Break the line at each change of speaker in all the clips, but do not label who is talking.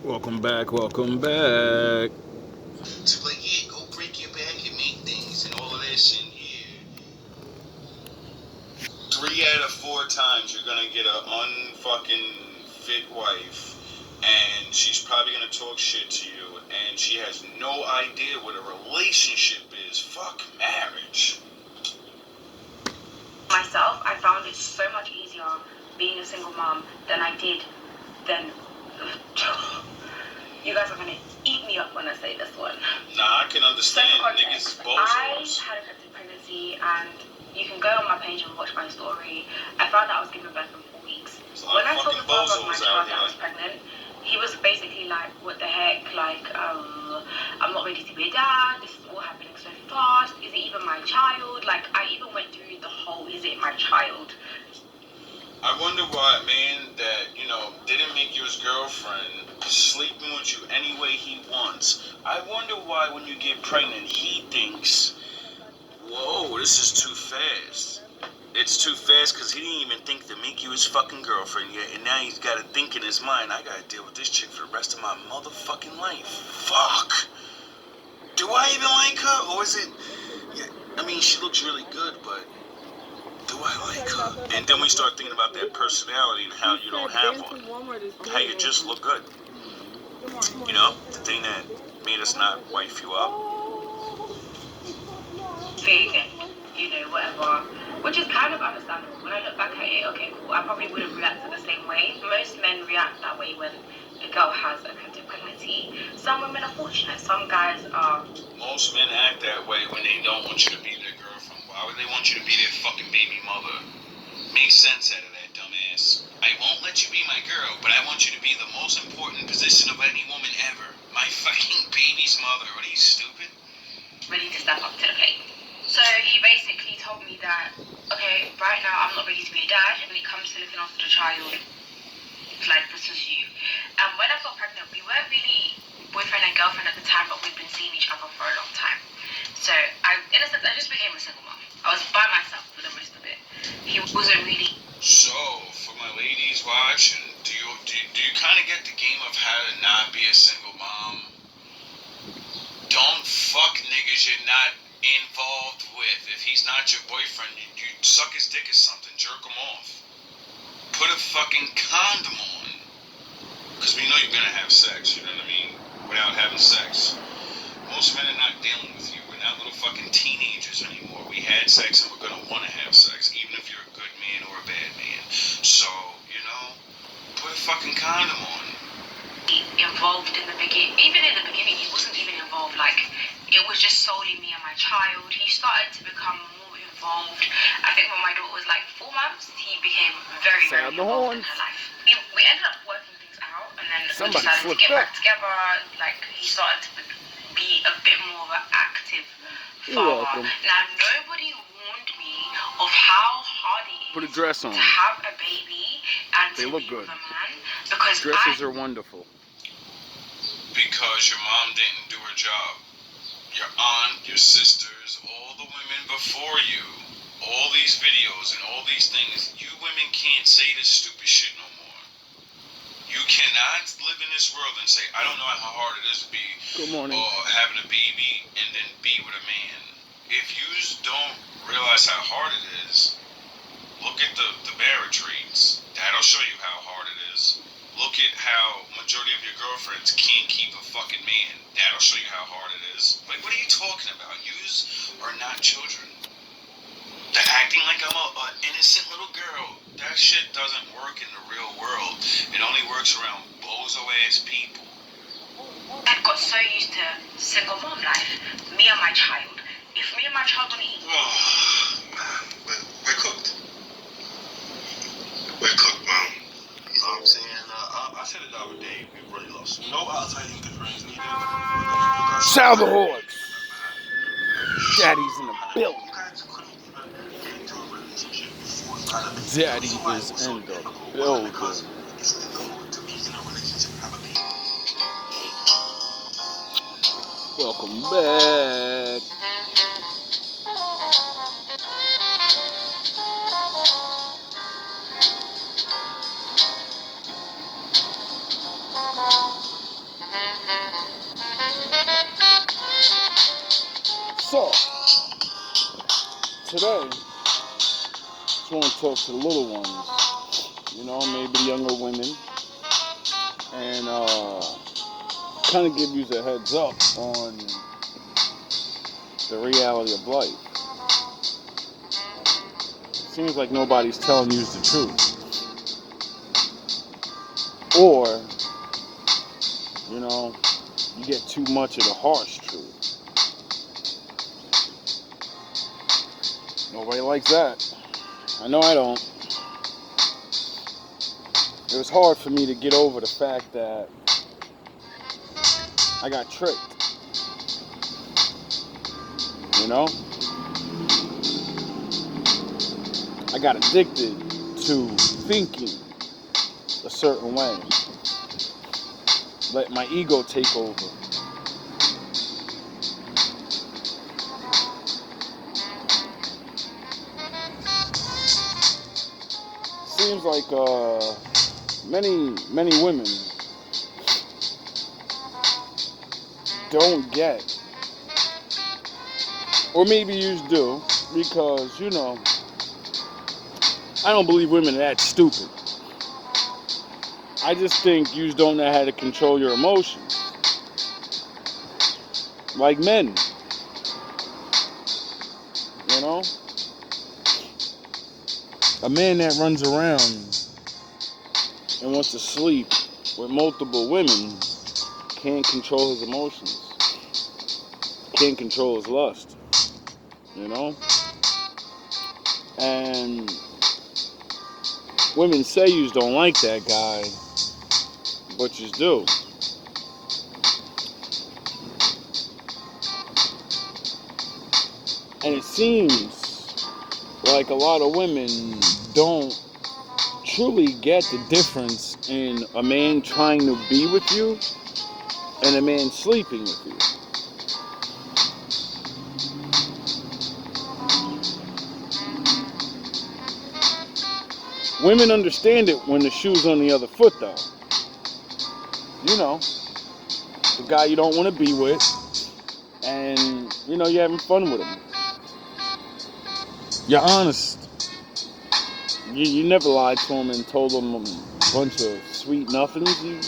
Welcome back, welcome back.
To like, yeah, go break your back and make things and all of that shit. Yeah. 3 out of 4 times you're gonna get a unfucking fit wife, and she's probably gonna talk shit to you, and she has no idea what a relationship is. Fuck marriage.
Myself, I found it so much easier being a single mom than you guys are gonna eat me up when I say this one.
Nah, I can understand. Niggas
I
bozos.
had a pregnancy, and you can go on my page and watch my story. I found out I was giving birth in 4 weeks. When I told the father of my child that I was pregnant, he was basically like, what the heck, like, I'm not ready to be a dad, this is all happening so fast, is it even my child? Like, I even went through the whole, is it my child?
I wonder why a man that, didn't make you his girlfriend, sleeping with you any way he wants. I wonder why when you get pregnant, he thinks, whoa, this is too fast. It's too fast because he didn't even think to make you his fucking girlfriend yet. And now he's got to think in his mind, I got to deal with this chick for the rest of my motherfucking life. Fuck. Do I even like her? Or is it... Yeah, I mean, she looks really good, but... do I like her? And then we start thinking about that personality and how you don't have one. How you just look good. You know? The thing that made us not wife you up.
Vegan, whatever. Which is kind of understandable. When I look back at it, okay, cool, I probably wouldn't react the same way. Most men react that way when a girl has a pregnancy. Some women are fortunate. Some guys are...
Most men act that way when they don't want you to be their girlfriend. Why would they want you to be their fucking baby mother? Make sense out of that, dumbass. I won't let you be my girl, but I want you to be the most important position of any woman ever. My fucking baby's mother. What are you, stupid?
Ready to step up to the plate. So he basically told me that, okay, right now I'm not ready to be a dad. When it comes to looking after the child, it's like, this is you. And when I got pregnant, we weren't really boyfriend and girlfriend at the time, but we've been seeing each other for a long time. So in a sense, I just became a single mom. I was by myself for the rest of it. He wasn't really...
So, for my ladies watching, do you kind of get the game of how to not be a single mom? Don't fuck niggas you're not involved with. If he's not your boyfriend, you suck his dick or something, jerk him off. Put a fucking condom on. Because we know you're gonna have sex, you know what I mean? Without having sex. Most men are not dealing with you. We're not little fucking teenagers anymore. We had sex and we're gonna wanna have sex, even if you're a good man or a bad man. So, put a fucking condom on.
Involved in the beginning. Even in the beginning, he wasn't even involved. Like, it was just solely me and my child. He started to become more involved. I think when my daughter was like 4 months, he became very, very involved in her life. We ended up working things out, and then we decided to get back together. Like, he started to be a bit more of an active father. Now, nobody warned me of how hard it is
Put a dress on.
to have a baby and
They
to
look
be
good.
with a man. Because
Dresses are wonderful.
Because your mom didn't do her job. Your aunt, your sisters, all the women before you, all these videos and all these things, you women can't say this stupid shit no more. You cannot live in this world and say, I don't know how hard it is to be or having a baby and then be with a man. If you just don't realize how hard it is, look at the marriage rates. That'll show you how hard it is. Look at how majority of your girlfriends can't keep a fucking man. That'll show you how hard it is. Like, what are you talking about? Yous are not children. They're acting like I'm an innocent little girl. That shit doesn't work in the real world. It only works around bozo-ass people.
I got so used to single mom life. Me and my child. If me and my child want to eat...
We're cooked. We're cooked, Mom. You know what I'm saying? I said it the other day. We really lost no outside interference needed.
Salvador's. Daddy's in the building. Daddy is in the building. Welcome back. So, today, just want to talk to the little ones, maybe the younger women, and kind of give you a heads up on the reality of life. Seems like nobody's telling you the truth. Or, you get too much of the harsh truth. Nobody likes that. I know I don't. It was hard for me to get over the fact that I got tricked. I got addicted to thinking a certain way. Let my ego take over. Seems like many women don't get, or maybe you do, because I don't believe women are that stupid. I just think you don't know how to control your emotions. Like men. A man that runs around and wants to sleep with multiple women can't control his emotions. Can't control his lust. And women say you don't like that guy, but you do. And it seems like a lot of women don't truly get the difference in a man trying to be with you and a man sleeping with you. Women understand it when the shoe's on the other foot, though. The guy you don't want to be with, and, you're having fun with him. You're honest. You never lied to him and told him a bunch of sweet nothings. You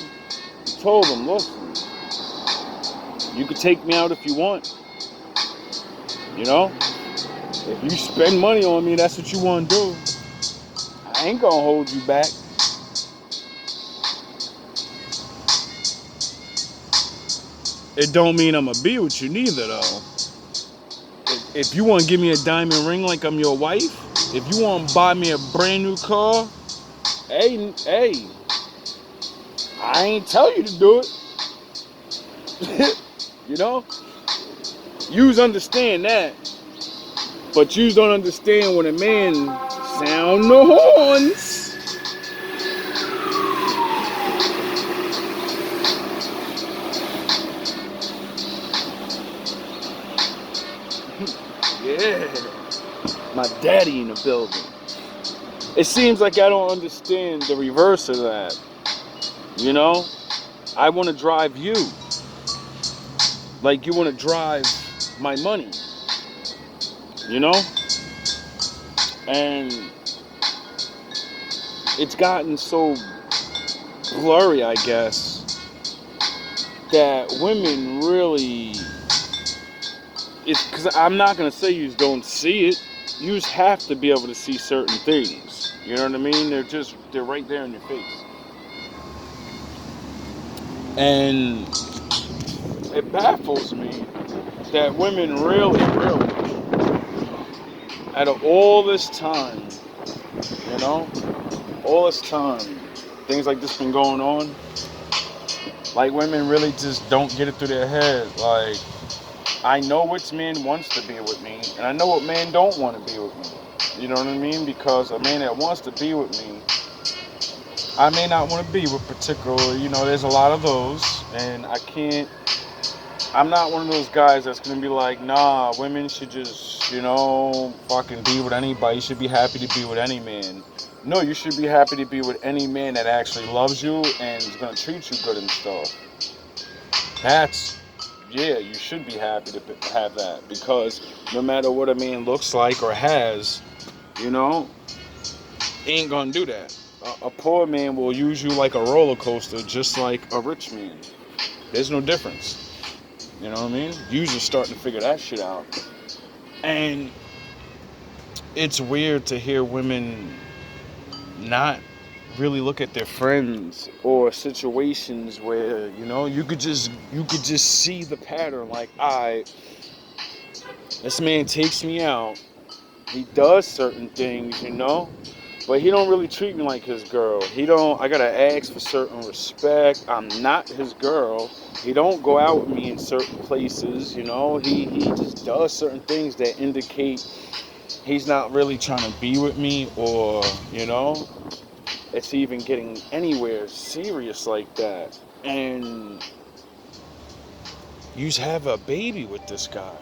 told him, listen, you could take me out if you want. If you spend money on me, that's what you want to do. I ain't gonna hold you back. It don't mean I'm gonna be with you neither, though. If you want to give me a diamond ring like I'm your wife, if you want to buy me a brand new car, hey, I ain't tell you to do it. Yous understand that, but yous don't understand when a man sound the horns. Yeah, my daddy in the building. It seems like I don't understand the reverse of that. I want to drive you like you want to drive my money. And it's gotten so blurry, I guess, that women really, it's because I'm not going to say you don't see it. You just have to be able to see certain things. You know what I mean? They're right there in your face. And it baffles me that women really, out of all this time, all this time, things like this been going on, like women really just don't get it through their head. Like, I know which man wants to be with me, and I know what man don't want to be with me. You know what I mean? Because a man that wants to be with me, I may not want to be with particularly, there's a lot of those, and I'm not one of those guys that's going to be like, nah, women should just, fucking be with anybody. You should be happy to be with any man. No, you should be happy to be with any man that actually loves you and is going to treat you good and stuff. That's yeah, you should be happy to have that, because no matter what a man looks like or has, you know, he ain't gonna do that. A poor man will use you like a roller coaster, just like a rich man. There's no difference. You know what I mean? You just starting to figure that shit out. And it's weird to hear women not really look at their friends or situations where, you know, you could just see the pattern. Like, this man takes me out, he does certain things, you know, but he don't really treat me like his girl. He don't. I gotta ask for certain respect. I'm not his girl. He don't go out with me in certain places, you know. He just does certain things that indicate he's not really trying to be with me, or, you know, it's even getting anywhere serious like that. And you have a baby with this guy.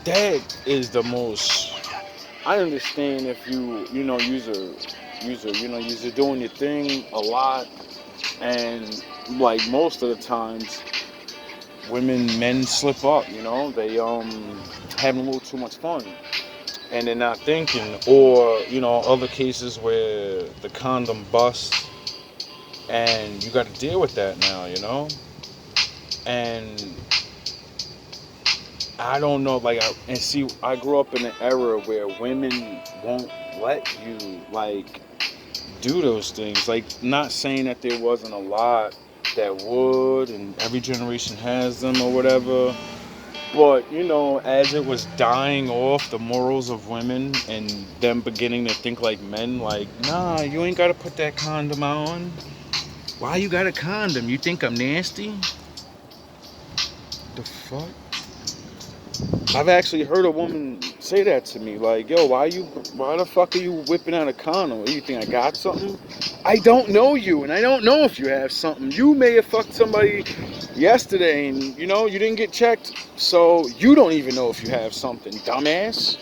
That is the most. I understand if you know, you're doing your thing a lot, and like most of the times, men slip up. You know, they having a little too much fun, and they're not thinking, or, you know, other cases where the condom busts, and you got to deal with that now. You know, and I don't know, like, I grew up in an era where women won't let you, like, do those things. Like, not saying that there wasn't a lot that would, and every generation has them or whatever, but, you know, as it was dying off, the morals of women and them beginning to think like men, like, nah, you ain't gotta put that condom on. Why you got a condom? You think I'm nasty? The fuck? I've actually heard a woman say that to me, like, yo, why the fuck are you whipping out a condom? What, do you think I got something? I don't know you, and I don't know if you have something. You may have fucked somebody yesterday, and, you know, you didn't get checked, so you don't even know if you have something, dumbass.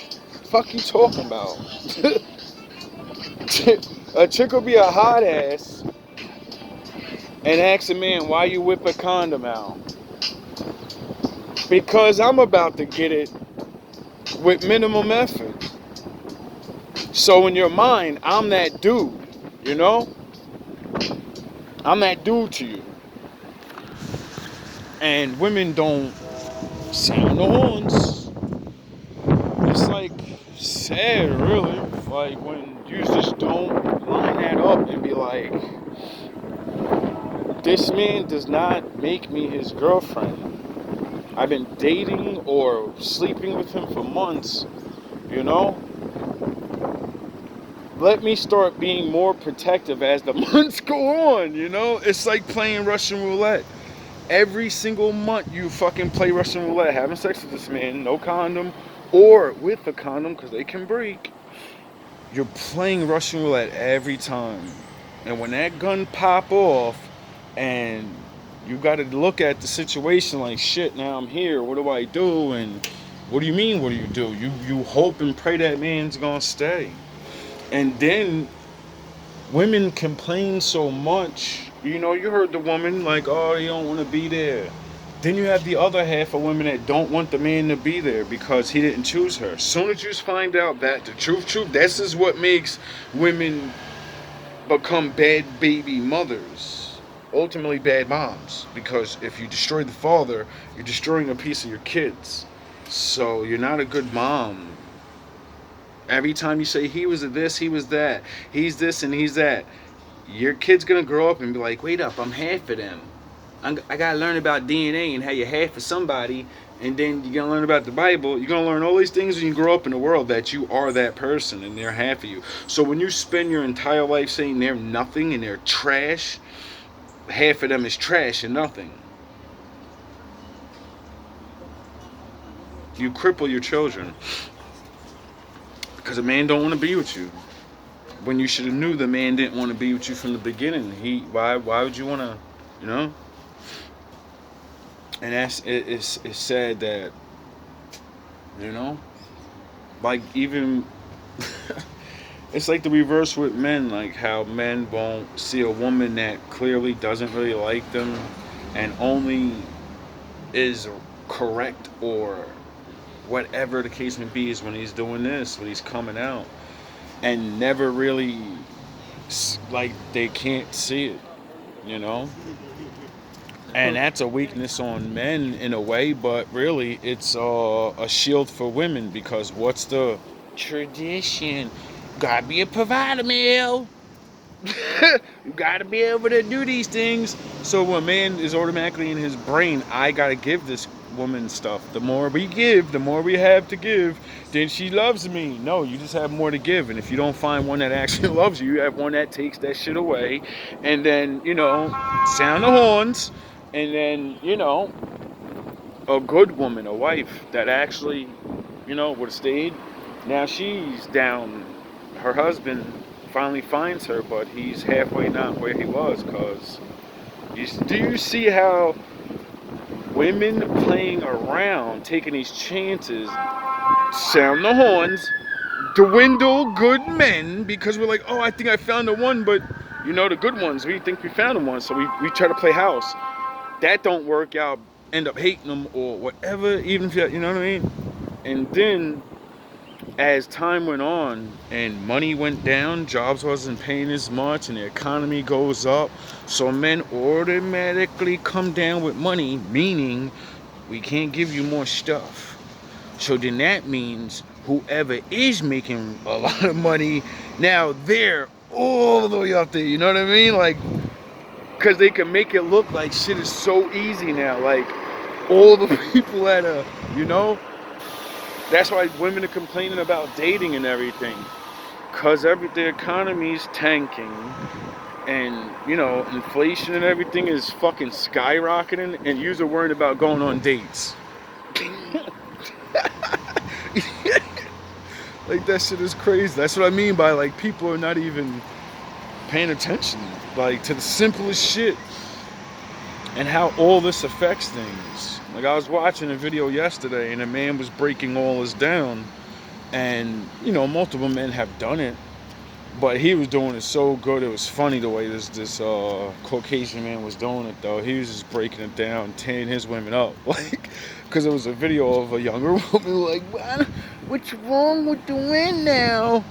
Fuck you talking about? A chick will be a hot ass and ask a man, why you whip a condom out? Because I'm about to get it with minimum effort. So in your mind, I'm that dude, you know? I'm that dude to you. And women don't sound the horns. It's like sad, really. Like when you just don't line that up and be like, this man does not make me his girlfriend. I've been dating or sleeping with him for months, you know? Let me start being more protective as the months go on, you know? It's like playing Russian roulette. Every single month you fucking play Russian roulette, having sex with this man, no condom, or with a condom, because they can break. You're playing Russian roulette every time. And when that gun pop off, and you got to look at the situation like, shit, now I'm here, what do I do? And what do you mean, what do you do? You hope and pray that man's gonna stay. And then women complain so much. You know, you heard the woman like, oh, they don't want to be there. Then you have the other half of women that don't want the man to be there because he didn't choose her. As soon as you find out that the truth, this is what makes women become bad baby mothers. Ultimately bad moms. Because if you destroy the father, you're destroying a piece of your kids. So you're not a good mom. Every time you say he was this, he was that, he's this and he's that, your kid's gonna grow up and be like, wait up, I'm half of them. I gotta learn about DNA and how you're half of somebody, and then you're gonna learn about the Bible. You're gonna learn all these things when you grow up in the world, that you are that person and they're half of you. So when you spend your entire life saying they're nothing and they're trash, half of them is trash and nothing. You cripple your children. Because a man don't want to be with you. When you should have knew the man didn't want to be with you from the beginning. Why would you want to, you know? And it's sad that, you know, like even it's like the reverse with men, like how men won't see a woman that clearly doesn't really like them and only is correct or whatever the case may be is when he's doing this, when he's coming out, and never really like they can't see it, you know. And that's a weakness on men in a way, but really it's a shield for women because what's the tradition? Gotta be a provider, male. You gotta be able to do these things. So when a man is automatically in his brain, I gotta give this woman stuff. The more we give, the more we have to give, then she loves me. No, you just have more to give. And if you don't find one that actually loves you, you have one that takes that shit away. And then, sound the horns. And then, a good woman, a wife that actually, would have stayed. Now she's down. Her husband finally finds her, but he's halfway not where he was. Cause do you see how women playing around, taking these chances, sound the horns, dwindle good men because we're like, oh, I think I found the one, but the good ones, we think we found the one, so we try to play house. That don't work out. End up hating them or whatever, even if you know what I mean. And then as time went on and money went down, jobs wasn't paying as much and the economy goes up, so men automatically come down with money, meaning we can't give you more stuff. So then that means whoever is making a lot of money, now they're all the way up there, you know what I mean? Like, because they can make it look like shit is so easy now. Like, all the people that are, that's why women are complaining about dating and everything. Because the economy's tanking. And, inflation and everything is fucking skyrocketing. And you're worried about going on dates. Like, that shit is crazy. That's what I mean by, like, people are not even paying attention, like, to the simplest shit and how all this affects things. Like, I was watching a video yesterday and a man was breaking all this down, and multiple men have done it, but he was doing it so good. It was funny the way this Caucasian man was doing it, though. He was just breaking it down, tearing his women up, like, because it was a video of a younger woman like, what's wrong with the men now?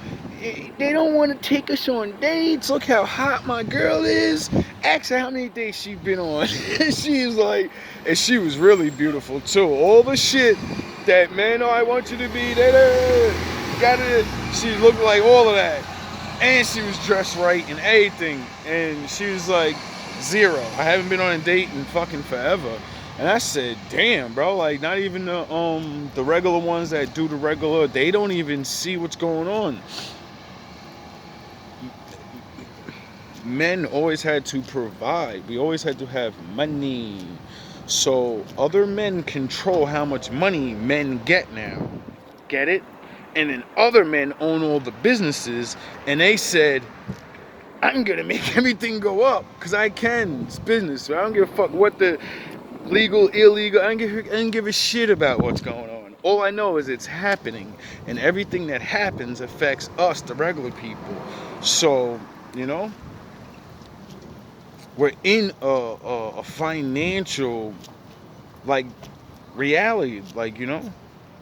They don't want to take us on dates. Look how hot my girl is. Ask her how many dates she's been on. She's like, and she was really beautiful too. All the shit that, man, I want you to be. She looked like all of that. And she was dressed right and everything. And she was like, 0. I haven't been on a date in fucking forever. And I said, damn, bro, like, not even the regular ones that do the regular, they don't even see what's going on. Men always had to provide. We always had to have money. So other men control how much money men get now. Get it? And then other men own all the businesses, and they said, I'm gonna make everything go up because I can. It's business. So I don't give a fuck what the legal, illegal. I don't give a shit about what's going on. All I know is it's happening, and everything that happens affects us, the regular people. So, we're in a financial, like, reality. Like,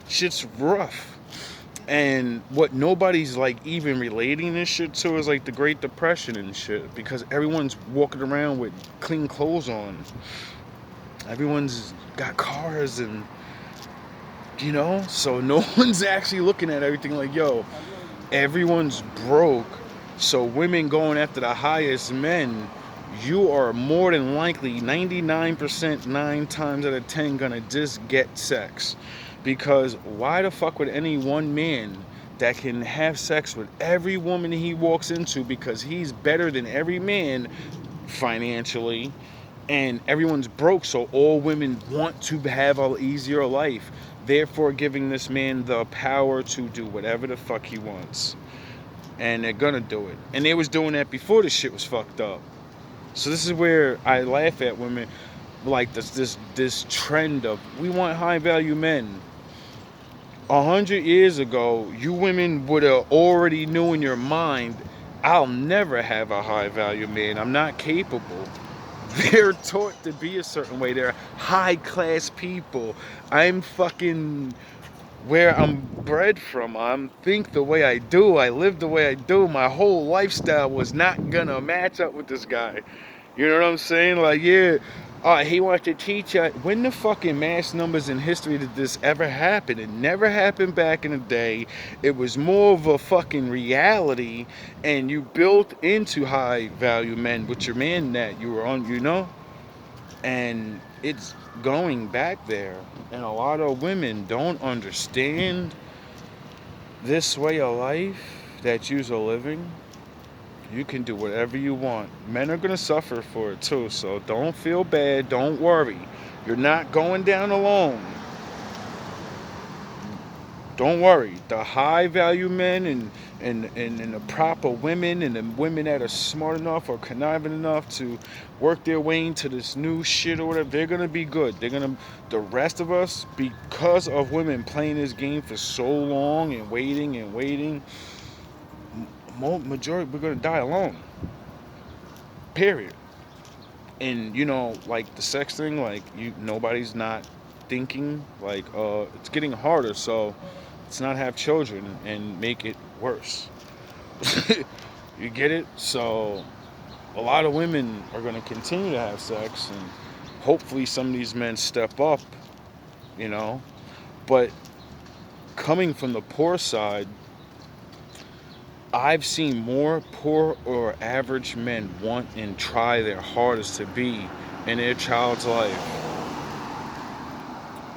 shit's rough. And what nobody's, like, even relating this shit to is, like, the Great Depression and shit. Because everyone's walking around with clean clothes on. Everyone's got cars and, so no one's actually looking at everything like, yo, everyone's broke. So women going after the highest men, you are more than likely 99%, 9 times out of 10 gonna just get sex. Because why the fuck would any one man that can have sex with every woman he walks into because he's better than every man financially, and everyone's broke, so all women want to have an easier life, therefore giving this man the power to do whatever the fuck he wants. And they're gonna do it. And they was doing that before this shit was fucked up. So this is where I laugh at women, like this trend of, we want high value men. 100 years ago, you women would have already knew in your mind, I'll never have a high value man. I'm not capable. They're taught to be a certain way. They're high class people. I'm fucking where I'm bred from. I'm think the way I do. I live the way I do. My whole lifestyle was not gonna match up with this guy. You know what I'm saying? Like, yeah, he wants to teach us. When the fucking mass numbers in history did this ever happen? It never happened back in the day. It was more of a fucking reality, and you built into high value men with your man that you were on, you know? And it's going back there. And a lot of women don't understand this way of life that you're living. You can do whatever you want. Men are going to suffer for it too, so don't feel bad. Don't worry. You're not going down alone. Don't worry. The high value men and the proper women and the women that are smart enough or conniving enough to work their way into this new shit or whatever, they're going to be good. The rest of us, because of women playing this game for so long and waiting, majority, we're going to die alone. Period. And you know, like the sex thing, like nobody's not thinking, like it's getting harder, so let's not have children and make it worse. You get it? So a lot of women are going to continue to have sex, and hopefully some of these men step up, you know. But coming from the poor side, I've seen more poor or average men want and try their hardest to be in their child's life.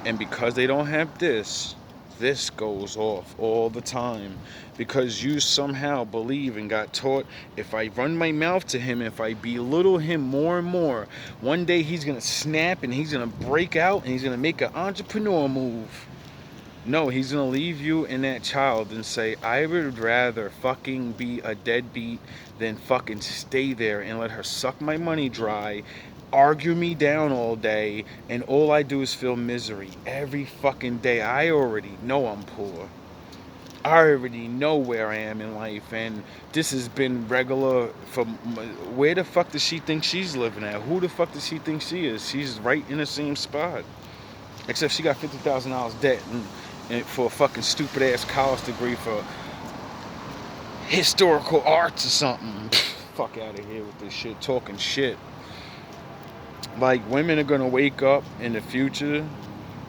And because they don't have this goes off all the time. Because you somehow believe and got taught, if I run my mouth to him, if I belittle him more and more, one day he's going to snap and he's going to break out and he's going to make an entrepreneur move. No, he's going to leave you and that child and say, I would rather fucking be a deadbeat than fucking stay there and let her suck my money dry, argue me down all day, and all I do is feel misery every fucking day. I already know I'm poor. I already know where I am in life, and this has been regular from where the fuck does she think she's living at? Who the fuck does she think she is? She's right in the same spot. Except she got $50,000 debt and for a fucking stupid ass college degree for historical arts or something. Fuck out of here with this shit, talking shit. Like, women are gonna wake up in the future.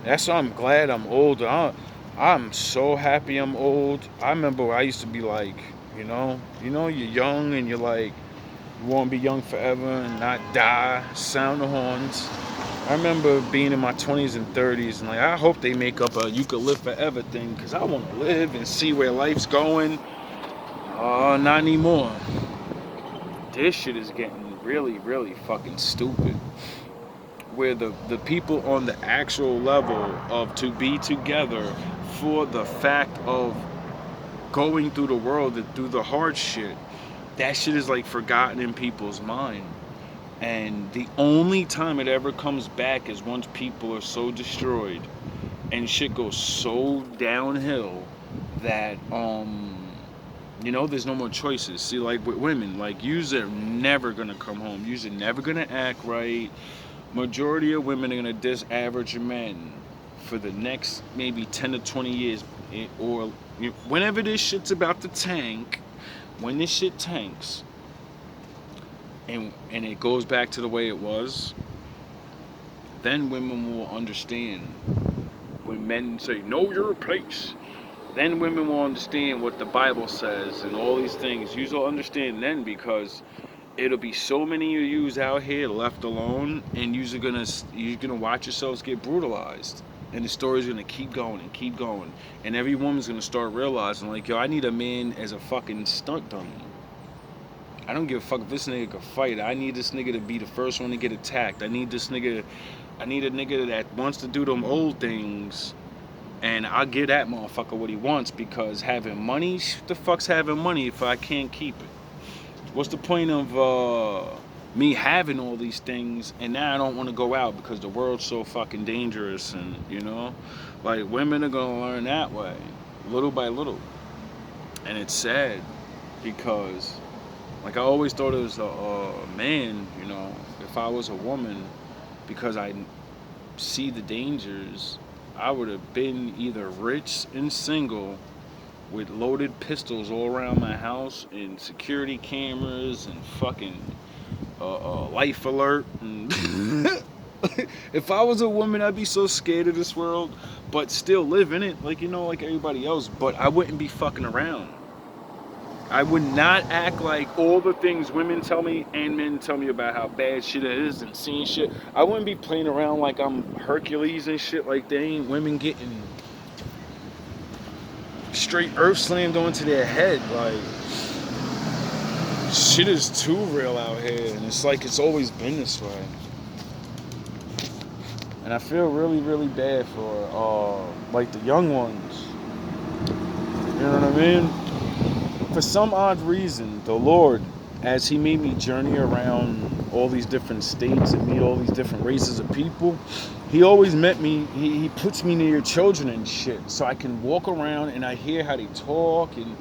That's why I'm glad I'm older. I'm so happy I'm old. I remember I used to be like, you're young and you're like, you want to be young forever and not die. Sound the horns. I remember being in my 20s and 30s and like, I hope they make up a you could live forever thing, because I want to live and see where life's going. Not anymore. This shit is getting really, really fucking stupid. Where the people on the actual level of to be together for the fact of going through the world and through the hard shit, that shit is like forgotten in people's mind. And the only time it ever comes back is once people are so destroyed and shit goes so downhill that there's no more choices. See, like with women, like yous are never gonna come home. Yous are never gonna act right. Majority of women are gonna diss average men for the next maybe 10 to 20 years, or whenever this shit's about to tank. When this shit tanks, and it goes back to the way it was, then women will understand. When men say, know your place, then women will understand what the Bible says and all these things. You'll understand then, because it'll be so many of yous out here left alone, and you're gonna watch yourselves get brutalized. And the story's gonna keep going and keep going. And every woman's gonna start realizing, like, yo, I need a man as a fucking stunt dummy. I don't give a fuck if this nigga can fight. I need this nigga to be the first one to get attacked. I need a nigga that wants to do them old things, and I'll give that motherfucker what he wants, because having money, what the fuck's having money if I can't keep it? What's the point of me having all these things and now I don't want to go out because the world's so fucking dangerous? And like, women are gonna learn that way, little by little. And it's sad, because like I always thought it was a man, if if I was a woman, because I see the dangers, I would have been either rich and single with loaded pistols all around my house and security cameras and fucking life alert. And if I was a woman, I'd be so scared of this world, but still live in it, like, you know, like everybody else. But I wouldn't be fucking around. I would not act like all the things women tell me and men tell me about how bad shit is and seeing shit. I wouldn't be playing around like I'm Hercules and shit, like they ain't women getting straight earth slammed onto their head. Like, shit is too real out here, and it's like it's always been this way. And I feel really, really bad for like the young ones. You know what I mean? For some odd reason, the Lord, as He made me journey around all these different states and meet all these different races of people, He always met me. He puts me near children and shit, so I can walk around and I hear how they talk. And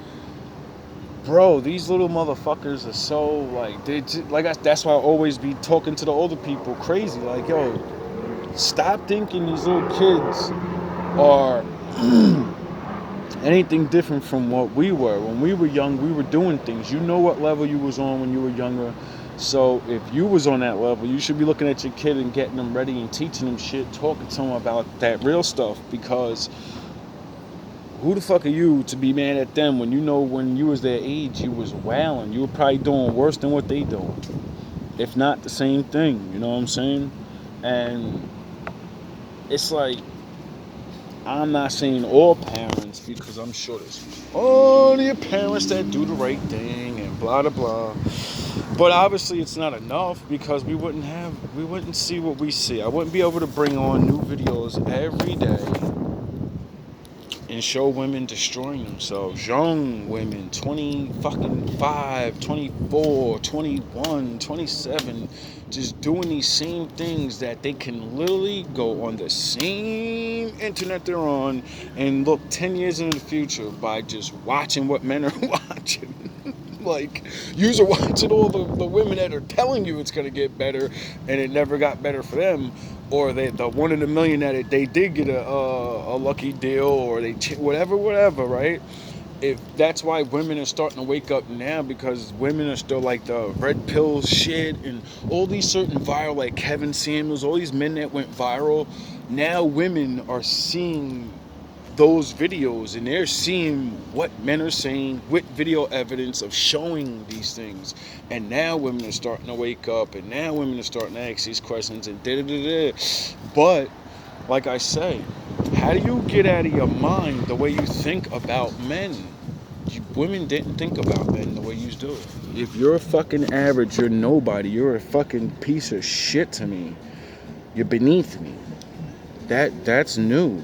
bro, these little motherfuckers are so like they just, that's why I always be talking to the older people crazy. Like, yo, stop thinking these little kids are anything different from what we were. When we were young, we were doing things. You know what level you was on when you were younger. So if you was on that level, you should be looking at your kid and getting them ready and teaching them shit, talking to them about that real stuff. Because who the fuck are you to be mad at them when you know when you was their age, you was wailing. You were probably doing worse than what they doing, if not the same thing. You know what I'm saying? And it's like, I'm not saying all parents, because I'm sure there's plenty of parents that do the right thing and blah blah blah. But obviously it's not enough, because we wouldn't see what we see. I wouldn't be able to bring on new videos every day and show women destroying themselves. Young women, 20 fucking 5, 24, 21, 27, just doing these same things that they can literally go on the same internet they're on and look 10 years into the future by just watching what men are watching. Like, you're watching all the women that are telling you it's going to get better, and it never got better for them, or the one in a million that they did get a lucky deal, or they whatever, right? If that's why women are starting to wake up now, because women are still like the red pill shit and all these certain viral, like Kevin Samuels, all these men that went viral. Now women are seeing those videos and they're seeing what men are saying with video evidence of showing these things, and now women are starting to wake up, and now women are starting to ask these questions and da-da-da-da. But like I say, how do you get out of your mind the way you think about men? Women didn't think about men the way you do. If you're a fucking average, you're nobody, you're a fucking piece of shit to me, you're beneath me. That's new.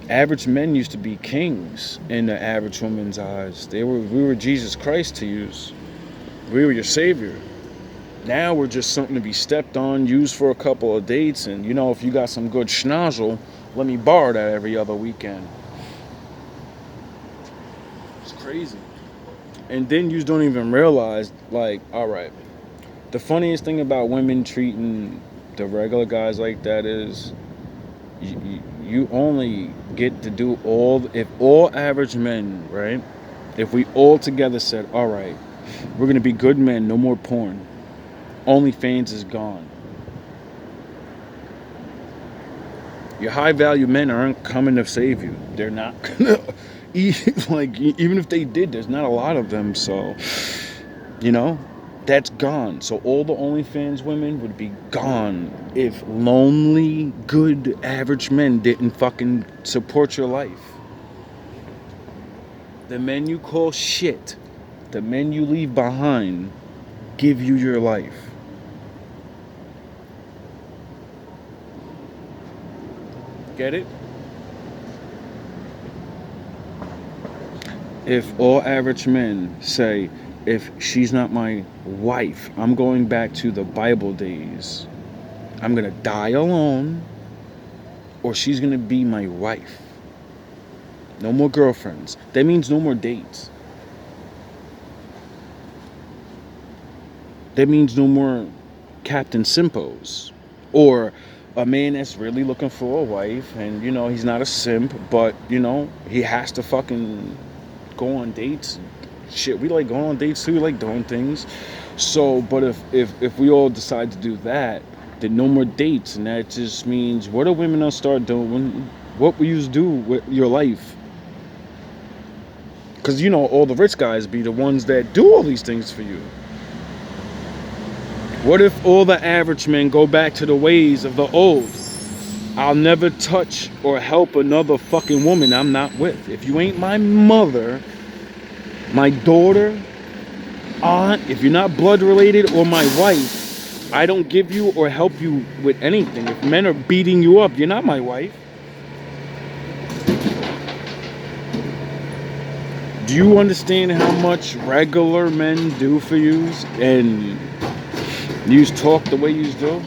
Average men used to be kings in the average woman's eyes. We were Jesus Christ to use. We were your savior. Now we're just something to be stepped on, used for a couple of dates, and you know, if you got some good schnozzle, let me borrow that every other weekend. It's crazy. And then you don't even realize, like, alright, the funniest thing about women treating the regular guys like that is you only get to do if all average men, right? If we all together said, all right, we're going to be good men, no more porn. OnlyFans is gone. Your high value men aren't coming to save you. They're not gonna, like, even if they did, there's not a lot of them. So, you know, that's gone. So all the OnlyFans women would be gone if lonely, good, average men didn't fucking support your life. The men you call shit, the men you leave behind, give you your life. Get it? If all average men say, if she's not my wife, I'm going back to the Bible days. I'm going to die alone, or she's going to be my wife. No more girlfriends. That means no more dates. That means no more Captain Simpos, or a man that's really looking for a wife, and he's not a simp, but he has to fucking go on dates. Shit, we like going on dates too. We like doing things. So, but if we all decide to do that, then no more dates, and that just means what do women gonna start doing? What will you do with your life? Because all the rich guys be the ones that do all these things for you. What if all the average men go back to the ways of the old? I'll never touch or help another fucking woman I'm not with. If you ain't my mother, my daughter, aunt, if you're not blood related, or my wife, I don't give you or help you with anything. If men are beating you up, you're not my wife. Do you understand how much regular men do for you? And you talk the way you do?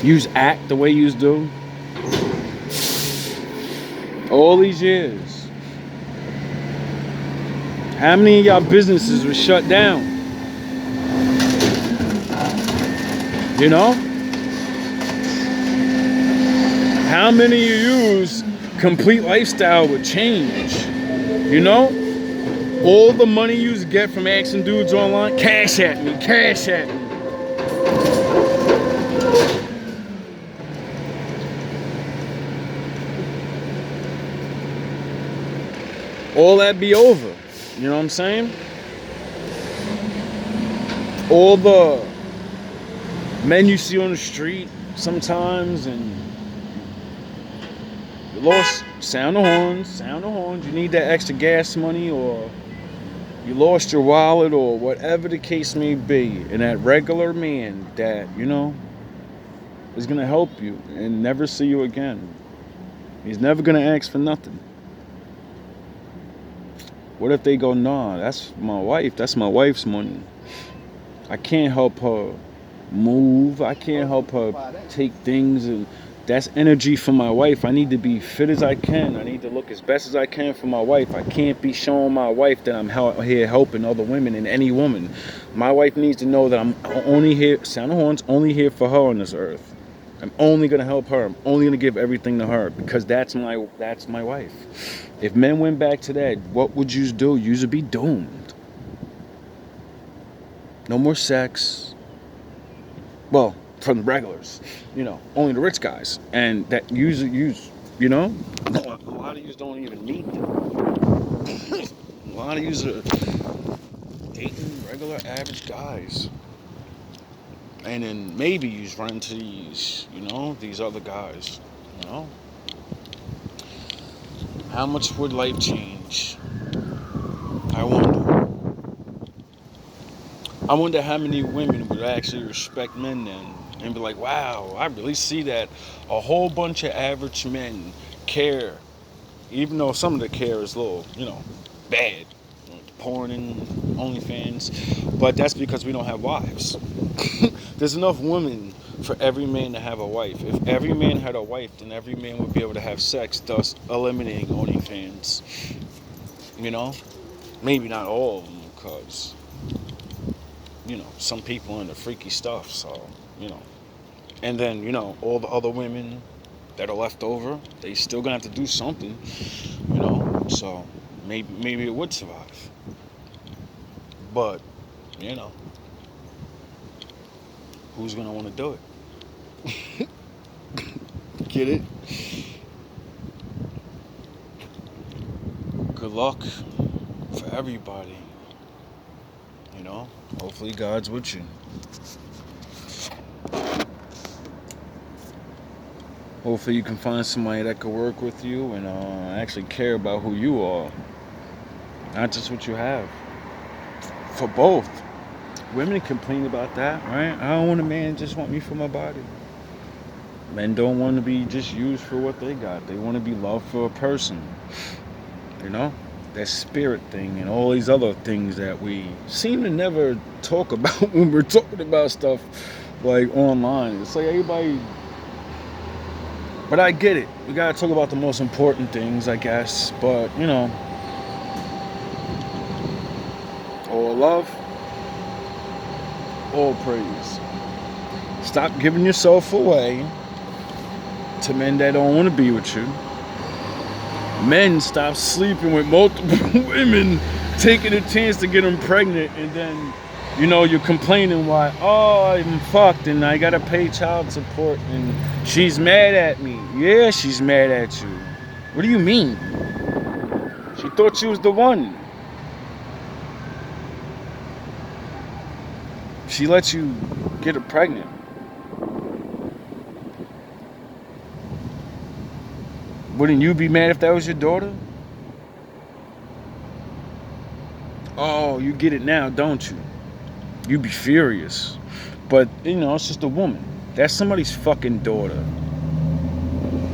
You act the way you do? All these years. How many of y'all businesses were shut down? How many of you's complete lifestyle would change? All the money you get from asking dudes online, cash at me, cash at me. All that be over. You know what I'm saying? All the men you see on the street sometimes, and you lost, sound the horns. You need that extra gas money, or you lost your wallet, or whatever the case may be. And that regular man that, is going to help you and never see you again. He's never going to ask for nothing. What if they go, nah, that's my wife. That's my wife's money. I can't help her move. I can't help her take things. And that's energy for my wife. I need to be fit as I can. I need to look as best as I can for my wife. I can't be showing my wife that I'm here helping other women and any woman. My wife needs to know that I'm only here, sound the horns, only here for her on this earth. I'm only going to help her. I'm only going to give everything to her, because that's my wife. If men went back to that, what would you do? You'd be doomed. No more sex. Well, from the regulars, only the rich guys. And that use, a lot of yous don't even meet them. A lot of yous are dating regular average guys. And then maybe you run into these, these other guys, How much would life change? I wonder how many women would actually respect men then and be like, wow, I really see that a whole bunch of average men care, even though some of the care is a little, bad. Porn and OnlyFans, but that's because we don't have wives. There's enough women for every man to have a wife. If every man had a wife, then every man would be able to have sex, thus eliminating OnlyFans. Maybe not all of them, because some people into freaky stuff. So and then all the other women that are left over, they still gonna have to do something. So maybe it would survive. But, who's going to want to do it? Get it? Good luck for everybody. Hopefully God's with you. Hopefully you can find somebody that could work with you and actually care about who you are. Not just what you have. For both. Women complain about that, right? I don't want a man just want me for my body. Men don't want to be just used for what they got. They want to be loved for a person. That spirit thing and all these other things that we seem to never talk about when we're talking about stuff like online. It's like everybody... But I get it. We got to talk about the most important things, I guess. But, all love, All praise. Stop giving yourself away to men that don't want to be with you. Men stop sleeping with multiple women, taking a chance to get them pregnant, and then, you're complaining why, I'm fucked and I gotta pay child support and she's mad at me. Yeah, she's mad at you. What do you mean? She thought she was the one. She let you get her pregnant. Wouldn't you be mad if that was your daughter? Oh, you get it now, don't you? You'd be furious. But, it's just a woman. That's somebody's fucking daughter.